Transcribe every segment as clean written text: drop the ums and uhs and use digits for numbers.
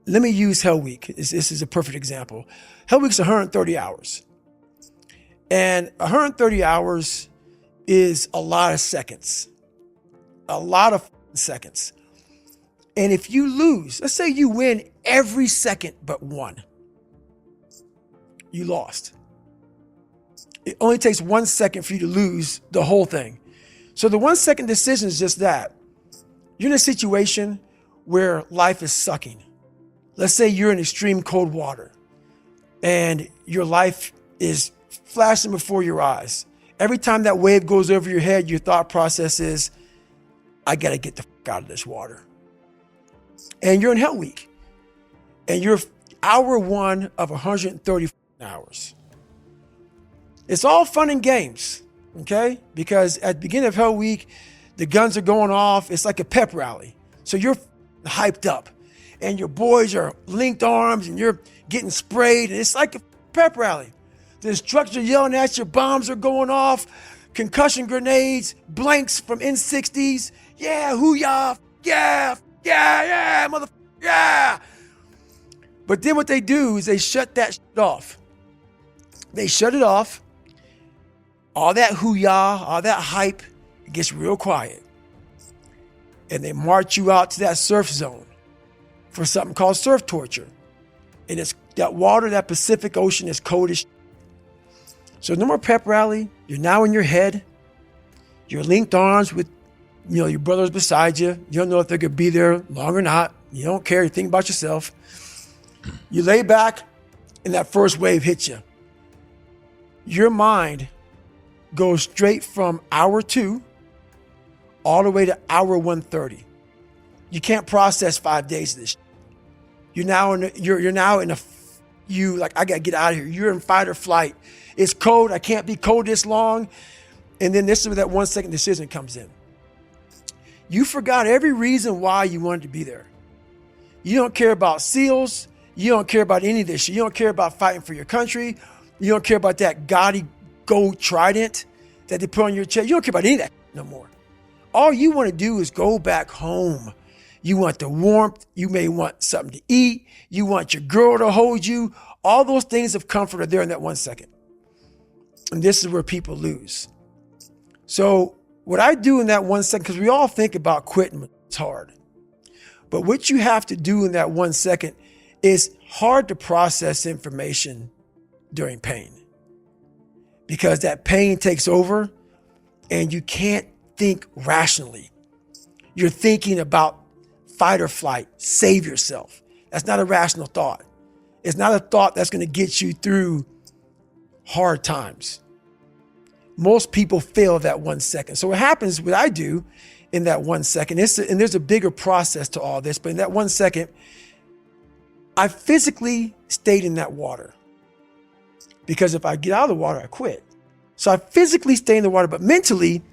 let me use Hell Week. This is a perfect example. Hell Week's 130 hours. And 130 hours is a lot of seconds. A lot of seconds. And if you lose, let's say you win every second but one, you lost. It only takes 1 second for you to lose the whole thing. So the 1 second decision is just that. You're in a situation where life is sucking. Let's say you're in extreme cold water and your life is flashing before your eyes. Every time that wave goes over your head, your thought process is, I got to get the fuck out of this water. And you're in Hell Week. And you're hour one of 130 hours. It's all fun and games, okay? Because at the beginning of Hell Week, the guns are going off. It's like a pep rally. So you're hyped up. And your boys are linked arms and you're getting sprayed. And it's like a pep rally. The instructors are yelling at you. Bombs are going off. Concussion grenades. Blanks from N60s. Yeah, hoo-yah. Yeah, motherfucker. Yeah. But then what they do is they shut that shit off. They shut it off. All that hoo-yah, all that hype, it gets real quiet. And they march you out to that surf zone for something called surf torture. And it's that water, that Pacific Ocean is cold as shit. So no more pep rally. You're now in your head. You're linked arms with, your brothers beside you. You don't know if they're going to be there long or not. You don't care. You think about yourself. You lay back and that first wave hits you. Your mind goes straight from hour 2 all the way to hour 130. You can't process 5 days of this. You're now in I gotta get out of here. You're in fight or flight. It's cold. I can't be cold this long. And then this is where that 1 second decision comes in. You forgot every reason why you wanted to be there. You don't care about SEALs. You don't care about any of this shit. You don't care about fighting for your country. You don't care about that gaudy gold trident that they put on your chest. You don't care about any of that no more. All you want to do is go back home. You want the warmth. You may want something to eat. You want your girl to hold you. All those things of comfort are there in that 1 second. And this is where people lose. So what I do in that 1 second, because we all think about quitting, it's hard. But what you have to do in that 1 second is hard to process information during pain. Because that pain takes over and you can't think rationally. You're thinking about fight or flight, save yourself. That's not a rational thought. It's not a thought that's going to get you through hard times. Most people fail that 1 second. So what happens, what I do in that 1 second, and there's a bigger process to all this, but in that 1 second, I physically stayed in that water. Because if I get out of the water, I quit. So I physically stay in the water, but mentally,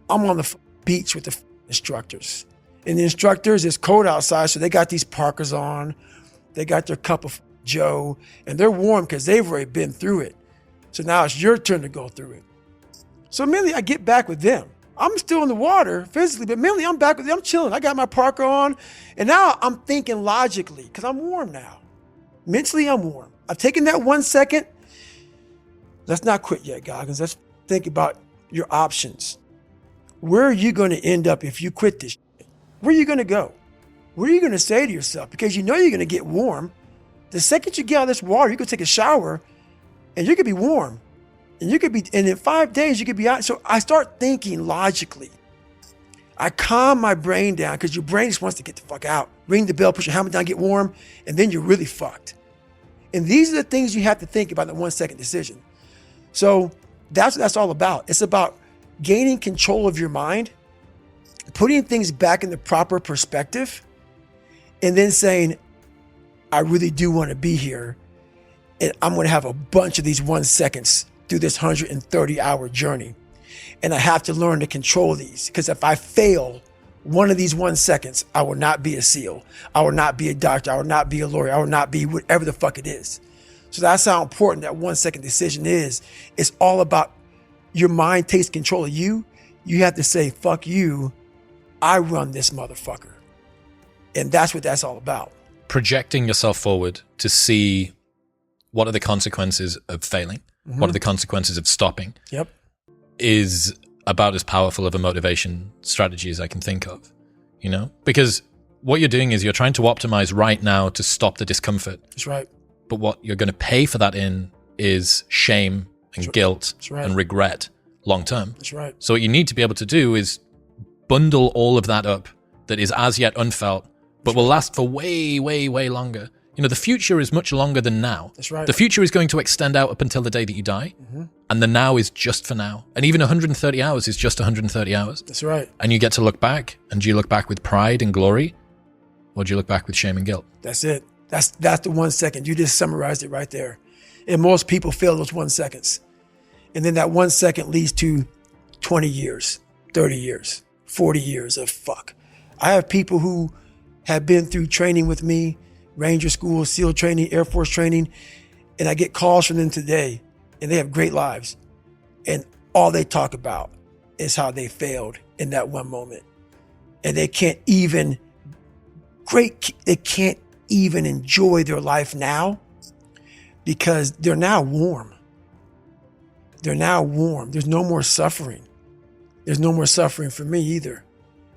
I'm on the beach with the instructors. And the instructors, it's cold outside, so they got these parkas on. They got their cup of Joe, and they're warm because they've already been through it. So now it's your turn to go through it. So mentally, I get back with them. I'm still in the water physically, but mentally, I'm back with them. I'm chilling. I got my parka on, and now I'm thinking logically because I'm warm now. Mentally, I'm warm. I've taken that 1 second. Let's not quit yet, Goggins. Let's think about your options. Where are you going to end up if you quit this shit? Where are you going to go? What are you going to say to yourself? Because you know you're going to get warm. The second you get out of this water, you can take a shower and you could be warm. And in 5 days, you could be out. So I start thinking logically. I calm my brain down because your brain just wants to get the fuck out. Ring the bell, put your helmet down, get warm, and then you're really fucked. And these are the things you have to think about in the 1 second decision. So that's what that's all about. It's about gaining control of your mind, putting things back in the proper perspective, and then saying, I really do want to be here. And I'm going to have a bunch of these 1 seconds through this 130-hour journey. And I have to learn to control these, because if I fail one of these 1 seconds, I will not be a SEAL. I will not be a doctor. I will not be a lawyer. I will not be whatever the fuck it is. So that's how important that 1 second decision is. It's all about your mind takes control of you. You have to say, fuck you. I run this motherfucker. And that's what that's all about. projecting yourself forward to see what are the consequences of failing, what are the consequences of stopping, Yep. is about as powerful of a motivation strategy as I can think of, you know? Because what you're doing is you're trying to optimize right now to stop the discomfort. That's right. But what you're going to pay for that in is shame and guilt and regret long term. That's right. So what you need to be able to do is bundle all of that up that is as yet unfelt, but will last for way, way, way longer. You know, the future is much longer than now. That's right. The future is going to extend out up until the day that you die. And the now is just for now. And even 130 hours is just 130 hours. That's right. And you get to look back. And do you look back with pride and glory? Or do you look back with shame and guilt? That's it. That's the 1 second. You just summarized it right there. And most people fail those 1 seconds. And then that 1 second leads to 20 years, 30 years, 40 years of fuck. I have people who have been through training with me, Ranger School, SEAL training, Air Force training, and I get calls from them today, and they have great lives. And all they talk about is how they failed in that one moment. And they can't even enjoy their life now because they're now warm. They're now warm. There's no more suffering. There's no more suffering for me either.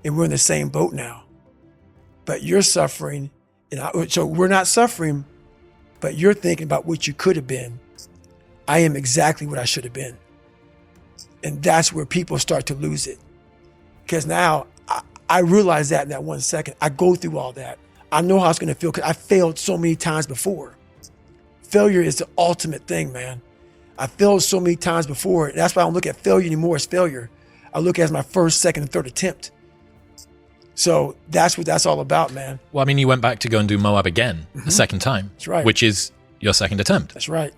And we're in the same boat now. But you're suffering, so we're not suffering, but you're thinking about what you could have been. I am exactly what I should have been. And that's where people start to lose it. Because now I realize that in that 1 second. I go through all that. I know how it's going to feel because I failed so many times before. Failure is the ultimate thing, man. I failed so many times before. And that's why I don't look at failure anymore as failure. I look at it as my first, second, and third attempt. So that's what that's all about, man. Well, I mean, you went back to go and do Moab again the second time. That's right. Which is your second attempt. That's right.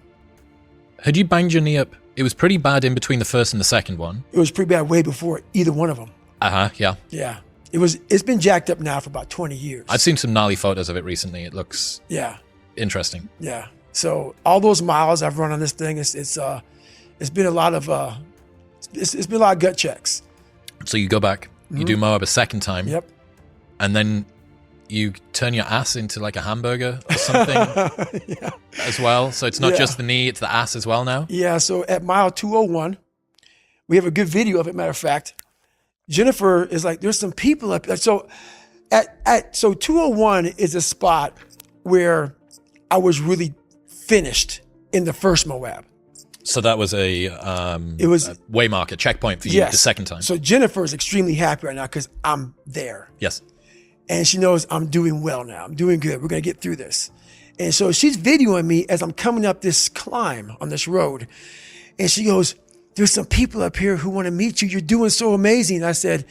Had you banged your knee up? It was pretty bad in between the first and the second one. It was pretty bad way before either one of them. Yeah. Yeah. It's been jacked up now for about 20 years. I've seen some gnarly photos of it recently. It looks interesting. Yeah. So all those miles I've run on this thing, it's been a lot of it's been a lot of gut checks. So you go back, you do Moab a second time. Yep. And then you turn your ass into like a hamburger or something as well. So it's not just the knee, it's the ass as well now. Yeah. So at mile 201, we have a good video of it. Matter of fact, Jennifer is like, there's some people up there. So so 201 is a spot where I was really finished in the first Moab. So that was a waymarker checkpoint for you the second time. So Jennifer is extremely happy right now because I'm there. Yes. And she knows I'm doing well now. I'm doing good. We're going to get through this. And so she's videoing me as I'm coming up this climb on this road. And she goes, there's some people up here who want to meet you. You're doing so amazing. And I said,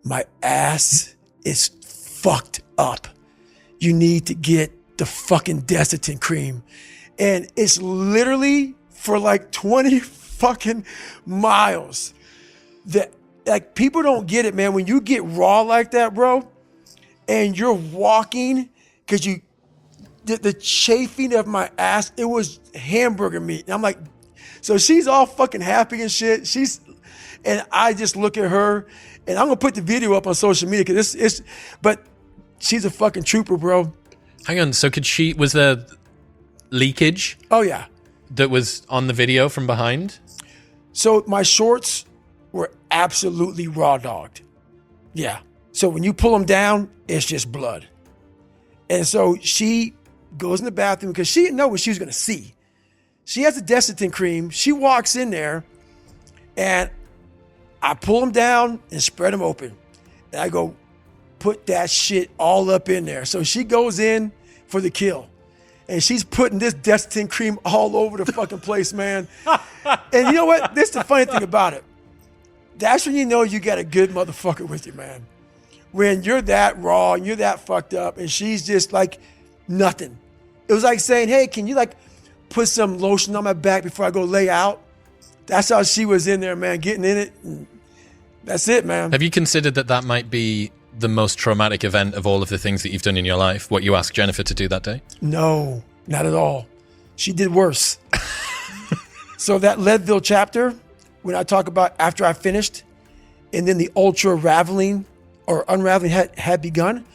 my ass is fucked up. You need to get the fucking Desitin cream. And it's literally for like 20 fucking miles. That, like, people don't get it, man. When you get raw like that, bro, and you're walking, because the chafing of my ass, it was hamburger meat. And I'm like, so she's all fucking happy and shit. And I just look at her, and I'm gonna put the video up on social media because but she's a fucking trooper, bro. Hang on, so was there leakage? Oh yeah. That was on the video from behind? So my shorts were absolutely raw dogged. Yeah. So when you pull them down, it's just blood. And so she goes in the bathroom because she didn't know what she was going to see. She has a Desitin cream. She walks in there and I pull them down and spread them open. And I go, put that shit all up in there. So she goes in for the kill. And she's putting this Desitin cream all over the fucking place, man. And you know what? This is the funny thing about it. That's when you know you got a good motherfucker with you, man. When you're that raw and you're that fucked up and she's just like nothing. It was like saying, hey, can you like put some lotion on my back before I go lay out? That's how she was in there, man, getting in it. And that's it, man. Have you considered that might be the most traumatic event of all of the things that you've done in your life, what you asked Jennifer to do that day? No, not at all. She did worse. So that Leadville chapter, when I talk about after I finished, and then the ultra unraveling had begun,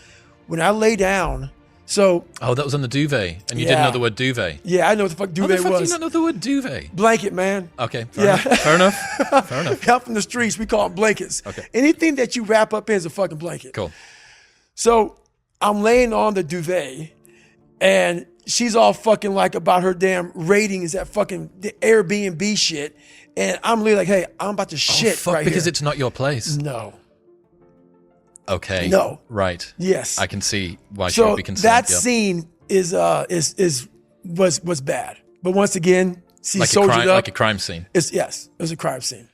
when I lay down, So. Oh, that was on the duvet, and you didn't know the word duvet. Yeah, I know what the fuck duvet How the fuck was. do you not know the word duvet? Blanket, man. Okay, fair enough. Fair enough. Out from the streets, we call them blankets. Okay. Anything that you wrap up in is a fucking blanket. Cool. So I'm laying on the duvet, and she's all fucking like about her damn ratings, that fucking Airbnb shit. And I'm literally like, hey, I'm about to shit fuck, right because here. it's not your place. No. Okay. No. Right. Yes. I can see why she would So be concerned. that scene was bad. But once again, she like soldiered up. like a crime scene. It was a crime scene.